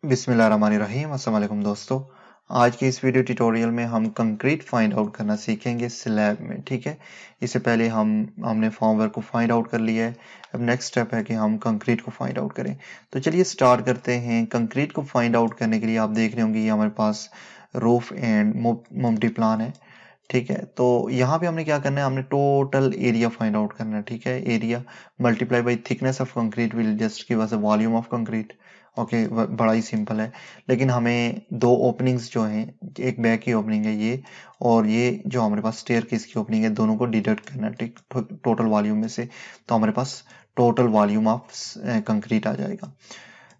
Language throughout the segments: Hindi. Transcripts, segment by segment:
बिस्मिल्लाहिर्रहमानिर्रहीम। अस्सलाम वालेकुम दोस्तों। आज के इस वीडियो ट्यूटोरियल में हम कंक्रीट फाइंड आउट करना सीखेंगे स्लैब में। ठीक है, इससे पहले हमने फॉर्म वर्क को फाइंड आउट कर लिया है। अब नेक्स्ट स्टेप है कि हम कंक्रीट को फाइंड आउट करें। तो चलिए स्टार्ट करते हैं। कंक्रीट को फाइंड आउट करने के लिए आप देख रहे होंगे ये हमारे पास रूफ एंड मल्टी प्लान है। ठीक है, तो यहाँ पे हमने क्या करना है, हमने टोटल एरिया फाइंड आउट करना है। ठीक है, area multiply by thickness of concrete will just give us a volume of concrete. Okay, बड़ा ही सिंपल है। लेकिन हमें दो ओपनिंग्स जो हैं, एक बैक की ओपनिंग है ये, और ये जो हमारे पास स्टेयरकेस की ओपनिंग है, दोनों को डिडक्ट करना है ठीक टोटल वॉल्यूम में से। तो हमारे पास टोटल वॉल्यूम ऑफ कंक्रीट आ जाएगा।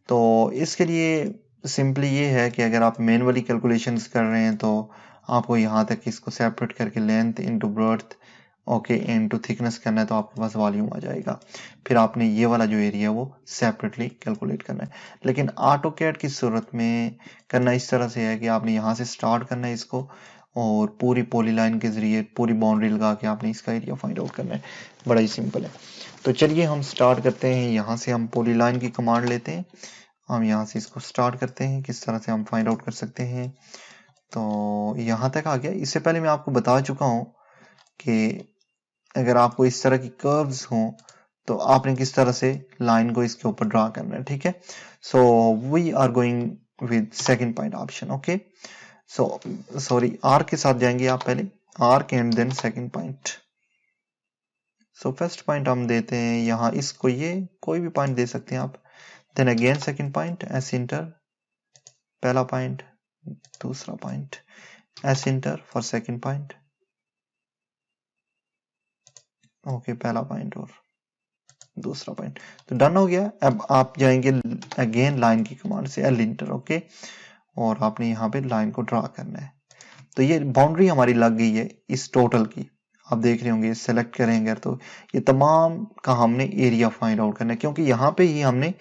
तो इसके लिए सिंपली ये है कि अगर आप मैनुअली कैलकुलेशंस कर रहे हैं तो आपको यहाँ तक इसको सेपरेट करके length into breadth okay into thickness करना है, तो आपके पास वॉल्यूम आ जाएगा। फिर आपने ये वाला जो एरिया है वो सेपरेटली कैलकुलेट करना है। लेकिन ऑटोकैड की सूरत में करना इस तरह से है कि आपने यहाँ से स्टार्ट करना है इसको, और पूरी पॉलीलाइन के जरिए पूरी बाउंड्री लगा के आपने इसका एरिया फाइंड आउट करना है। बड़ा ही सिंपल है। तो चलिए हम स्टार्ट करते हैं। यहाँ से हम पॉलीलाइन की कमांड लेते हैं। हम यहाँ से इसको स्टार्ट करते हैं, किस तरह से हम फाइंड आउट कर सकते हैं। तो यहाँ तक आ गया। इससे पहले मैं आपको बता चुका हूँ कि अगर आपको इस तरह की कर्व्स हों तो आपने किस तरह से लाइन को इसके ऊपर ड्रा करना है। ठीक है, so we are going with second point option. Okay, so sorry, R के साथ जाएंगे आप पहले, arc and then second point. So first point हम देते हैं यहाँ, इसको ये कोई भी पॉइंट दे सकते हैं आप। Then again second point as enter, पहला पॉइंट, दूसरा पॉइंट as enter for second point. Okay, पहला पॉइंट और दूसरा पॉइंट, तो डन हो गया। अब आप जाएंगे अगेन लाइन की कमांड से एल इंटर। ओके, और आपने यहाँ पे लाइन को ड्रा करना है। तो ये बाउंड्री हमारी लग गई है इस टोटल की। आप देख रहे होंगे, सेलेक्ट करेंगे तो ये तमाम का हमने एरिया फाइंड आउट करना है, क्योंकि यहाँ पे ही हमने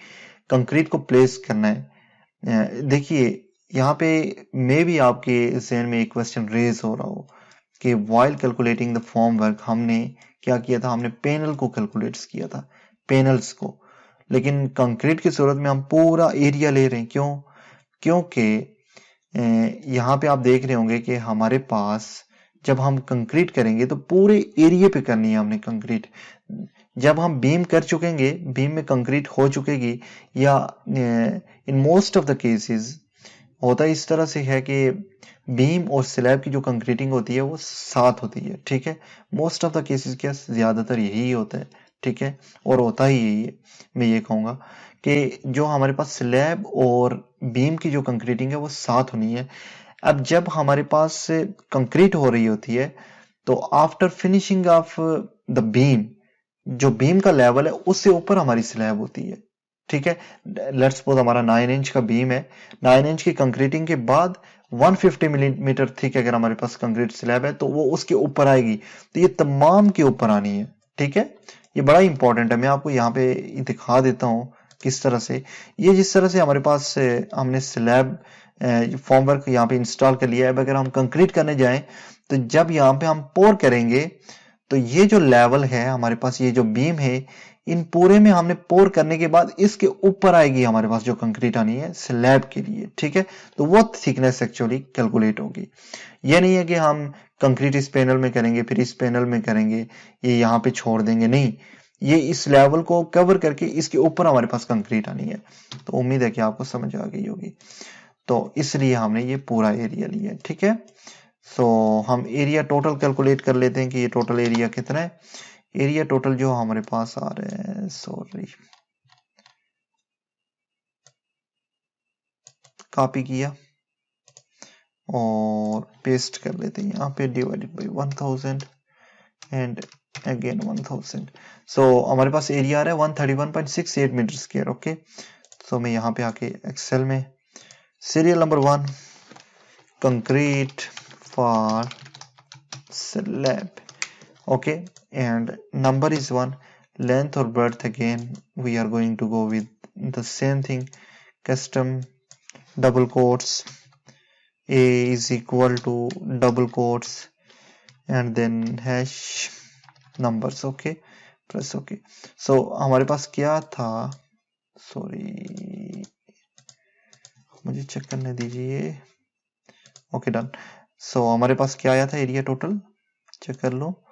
कंक्रीट को प्लेस करना है। देखिए यहाँ पे मे भी आपके जहन में एक क्वेश्चन रेज हो रहा हो कि while calculating the form work हमने क्या किया था, हमने पैनल को कैलकुलेट किया था, पैनल्स को। लेकिन कंक्रीट की सूरत में हम पूरा एरिया ले रहे हैं। क्यों? क्योंकि यहाँ पे आप देख रहे होंगे कि हमारे पास जब हम कंक्रीट करेंगे तो पूरे एरिया पे करनी है हमने कंक्रीट। जब हम बीम कर चुकेंगे, बीम में कंक्रीट हो चुकेगी, या in most of the cases होता इस तरह से है कि बीम और स्लैब की जो कंक्रीटिंग होती है वो साथ होती है। ठीक है, मोस्ट ऑफ द केसेस क्या, ज्यादातर यही होता है। ठीक है, और होता ही यही है। मैं ये कहूँगा कि जो हमारे पास स्लैब और बीम की जो कंक्रीटिंग है वो साथ होनी है। अब जब हमारे पास कंक्रीट हो रही होती है तो after finishing of the beam, जो बीम का लेवल है उससे ऊपर हमारी स्लैब होती है। ठीक है, लेट्स सपोज हमारा 9 इंच का बीम है, 9 इंच की कंक्रीटिंग के बाद 150 मिलीमीटर थिक अगर हमारे पास कंक्रीट स्लैब है तो वो उसके ऊपर आएगी। तो ये तमाम के ऊपर आनी है। ठीक है, ये बड़ा इंपॉर्टेंट है। मैं आपको यहाँ पे दिखा देता हूँ किस तरह से। ये जिस तरह से हमारे पास हमने स्लैब फॉर्म वर्क यहाँ पे इंस्टॉल कर लिया है। अब अगर हम कंक्रीट करने जाएं तो जब यहाँ पे हम पोर करेंगे तो ये जो लेवल है हमारे पास, ये जो बीम है, इन पूरे में हमने पोर करने के बाद इसके ऊपर आएगी हमारे पास जो कंक्रीट आनी है स्लैब के लिए। ठीक है, तो वो थिकनेस एक्चुअली कैलकुलेट होगी। ये नहीं है कि हम कंक्रीट इस पैनल में करेंगे फिर इस पैनल में करेंगे, ये यहाँ पे छोड़ देंगे, नहीं। ये इस लेवल को कवर करके इसके ऊपर हमारे पास कंक्रीट आनी है। तो उम्मीद है कि आपको समझ आ गई होगी। तो इसलिए हमने ये पूरा एरिया लिया है। ठीक है, सो हम एरिया टोटल कैलकुलेट कर लेते हैं कि ये टोटल एरिया कितना है। एरिया टोटल जो हमारे पास आ रहे हैं, सॉरी, कॉपी किया और पेस्ट कर लेते हैं यहाँ पे, डिवाइडेड बाई 1000 एंड अगेन 1000। सो हमारे पास एरिया आ रहा है 131.68 मीटर स्क्वायर। ओके, सो मैं यहाँ पे आके एक्सेल में serial number 1 concrete for slab. Okay, and number is 1. Length or breadth, again we are going to go with the same thing, custom double quotes, a is equal to double quotes and then hash numbers. Okay, press OK. So हमारे पास क्या था, सॉरी मुझे चेक करने दीजिए। Okay done. सो हमारे पास क्या आया था एरिया टोटल, चेक कर लो,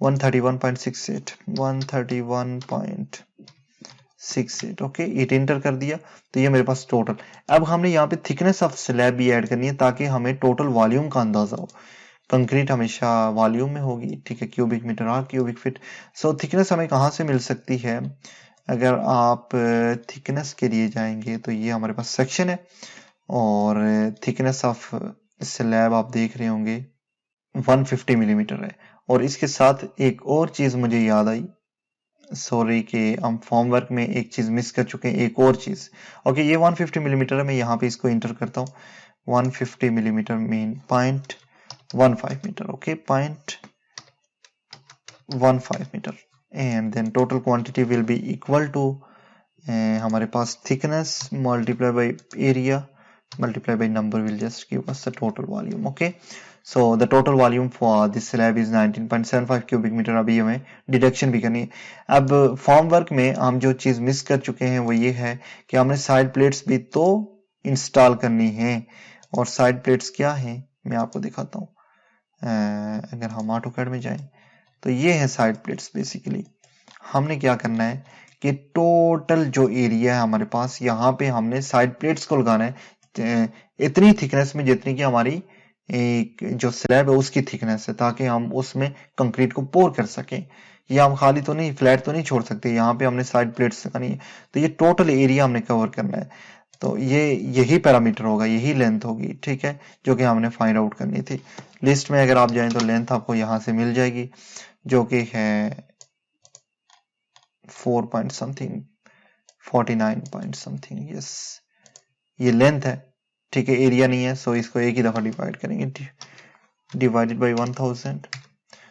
131.68, 131.68। ओके, इट एंटर कर दिया तो ये मेरे पास टोटल। अब हमने यहाँ पे थिकनेस ऑफ स्लैब भी ऐड करनी है ताकि हमें टोटल वॉल्यूम का अंदाजा हो। कंक्रीट हमेशा वॉल्यूम में होगी, ठीक है, cubic metre or cubic feet. So thickness हमें कहाँ से मिल सकती है, अगर आप थिकनेस के लिए जाएंगे तो ये हमारे पास सेक्शन है, और थिकनेस ऑफ स्लैब आप देख रहे होंगे 150 मिलीमीटर है। और इसके साथ एक और चीज मुझे याद आई, सॉरी कि हम फॉर्म वर्क में एक चीज मिस कर चुके हैं, एक और चीज। ओके, ये 150 मिलीमीटर है, मैं यहाँ पे इसको इंटर करता हूँ। 150 millimetre mean 0.15 metre. Okay, 0.15 metre, and then total quantity will be equal to हमारे पास thickness multiply by area multiplied by number will just give us the total volume. Okay, so the total volume for this slab is 19.75 cubic meter। अभी हमें डिडक्शन भी करनी है। अब फॉर्म वर्क में हम जो चीज मिस कर चुके हैं वो ये है कि हमने साइड प्लेट्स भी तो इंस्टॉल करनी है, और साइड प्लेट्स क्या है मैं आपको दिखाता हूँ। अगर हम ऑटोकैड में जाएं तो ये है साइड प्लेट्स। बेसिकली हमने क्या करना है कि टोटल जो एरिया है हमारे पास, यहाँ पे हमने साइड प्लेट्स को लगाना है इतनी थिकनेस में जितनी कि हमारी एक जो स्लैब है उसकी थिकनेस है, ताकि हम उसमें कंक्रीट को पोर कर सकें। ये हम खाली तो नहीं, फ्लैट तो नहीं छोड़ सकते, यहाँ पे हमने साइड प्लेट्स लगानी है। तो ये टोटल एरिया हमने कवर करना है, तो ये यही पैरामीटर होगा, यही लेंथ होगी, ठीक है, जो कि हमने फाइंड आउट करनी थी। लिस्ट में अगर आप जाएं तो लेंथ आपको यहाँ से मिल जाएगी, जो कि है 4 point something, 49 point something. Yes, ये लेंथ है, ठीक है, एरिया नहीं है। सो इसको एक ही दफा डिवाइड करेंगे, divided by 1000,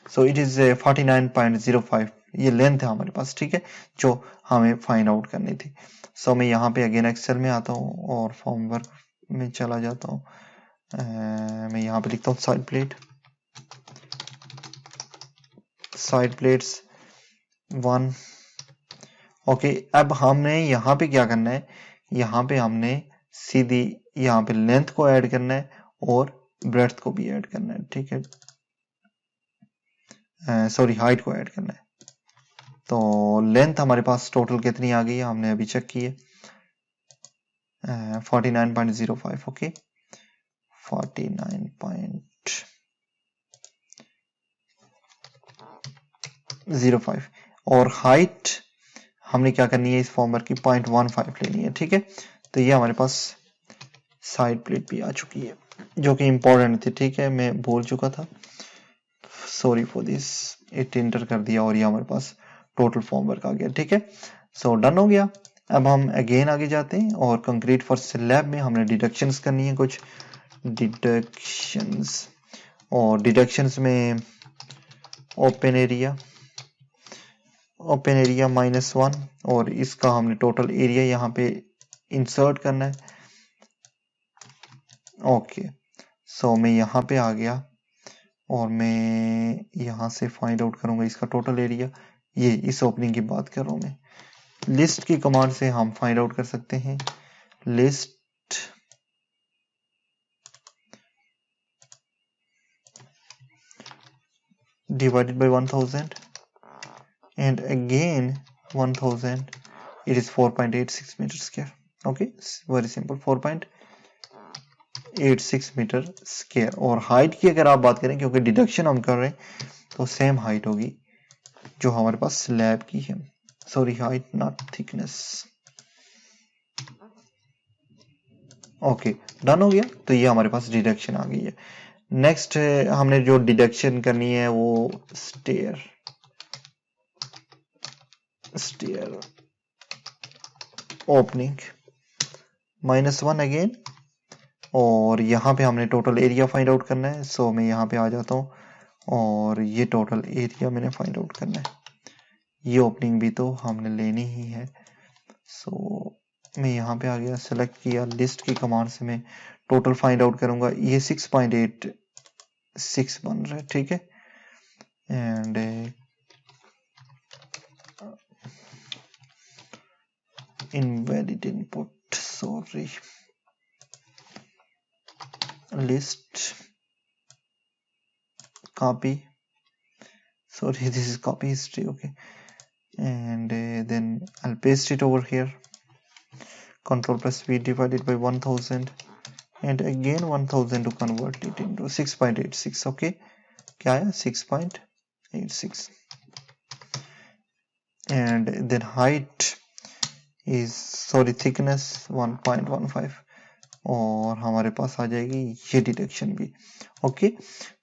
so it is 49.05। ये लेंथ है हमारे पास, ठीक है, जो हमें फाइंड आउट करनी थी। सो मैं यहाँ पे अगेन एक्सेल में आता हूँ और फॉर्म वर्क में चला जाता हूँ। मैं यहाँ पे लिखता हूँ side plate, side plates 1। Okay, अब हमने यहाँ पे क्या करना है, यहाँ पे हमने सीधी यहाँ पे लेंथ को ऐड करना है और ब्रेड्थ को भी ऐड करना है, ठीक है, सॉरी हाइट को ऐड करना है। तो लेंथ हमारे पास टोटल कितनी आ गई है, हमने अभी चेक की है, 49.05। ओके, 49.05। और हाइट हमने क्या करनी है इस फॉर्मर की 0.15 लेनी है, ठीक है। तो ये हमारे पास साइड प्लेट भी आ चुकी है, जो कि इंपॉर्टेंट थी, ठीक है, मैं बोल चुका था, sorry for this. It inter कर दिया और ये हमारे पास टोटल फॉर्म वर्क आ गया, ठीक है। सो डन हो गया। अब हम अगेन आगे जाते हैं और कंक्रीट फॉर स्लैब में हमने डिडक्शंस करनी है, कुछ डिडक्शंस। और डिडक्शंस में ओपन एरिया -1, और इसका हमने टोटल एरिया यहाँ पे इंसर्ट करना है। ओके, सो मैं यहाँ पे आ गया और मैं यहाँ से फाइंड आउट करूंगा इसका टोटल एरिया। ये इस ओपनिंग की बात कर रहा हूँ मैं। लिस्ट की कमांड से हम फाइंड आउट कर सकते हैं, list divided by 1000 and again 1000, it is 4.86 meter square। okay, very simple, 4.86 metre square. और हाइट की अगर आप बात करें, क्योंकि डिडक्शन हम कर रहे हैं, तो सेम हाइट होगी जो हमारे पास स्लैब की है, sorry height not thickness. Okay, done हो गया। तो ये हमारे पास डिडक्शन आ गई है। नेक्स्ट हमने जो डिडक्शन करनी है वो स्टेयर ओपनिंग -1 अगेन, और यहाँ पे हमने टोटल एरिया फाइंड आउट करना है। सो मैं यहाँ पे आ जाता हूँ और ये टोटल एरिया मैंने फाइंड आउट करना है। ये ओपनिंग भी तो हमने लेनी ही है। सो मैं यहाँ पे आ गया, सेलेक्ट किया, लिस्ट की कमांड से मैं टोटल फाइंड आउट करूंगा। ये 6.86 बन रहा है, ठीक है, and invalid input, sorry। list copy, sorry, this is copy history, okay, and then I'll paste it over here. Control plus V, divided by 1000 and again 1000 to convert it into 6.86. okay, क्या है 6.86, and then height is, sorry, thickness 1.15 और हमारे पास आ जाएगी ये डिडक्शन भी। ओके,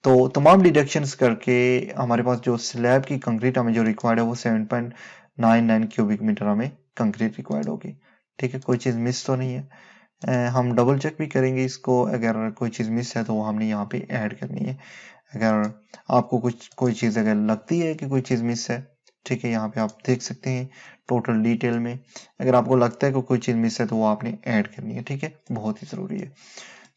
तो तमाम डिडक्शंस करके हमारे पास जो स्लैब की कंक्रीट हमें जो रिक्वायर्ड है वो 7.99 क्यूबिक मीटर हमें कंक्रीट रिक्वायर्ड होगी। ठीक है, कोई चीज़ मिस तो नहीं है। हम डबल चेक भी करेंगे इसको, अगर कोई चीज़ मिस है तो वो हमने यहाँ पे ऐड करनी है। अगर आपको कोई चीज़ अगर लगती है कि कोई चीज़ मिस है, ठीक है, यहाँ पे आप देख सकते हैं टोटल डिटेल में। अगर आपको लगता है कि कोई चीज़ मिस है तो वो आपने ऐड करनी है। ठीक है, बहुत ही ज़रूरी है।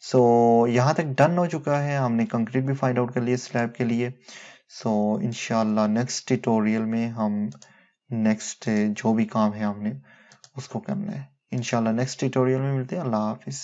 सो यहाँ तक डन हो चुका है, हमने कंक्रीट भी फाइंड आउट कर लिया स्लैब के लिए। सो इंशाल्लाह नेक्स्ट ट्यूटोरियल में हम नेक्स्ट जो भी काम है हमने उसको करना है। इंशाल्लाह नेक्स्ट ट्यूटोरियल में मिलते हैं। अल्लाह हाफिज़।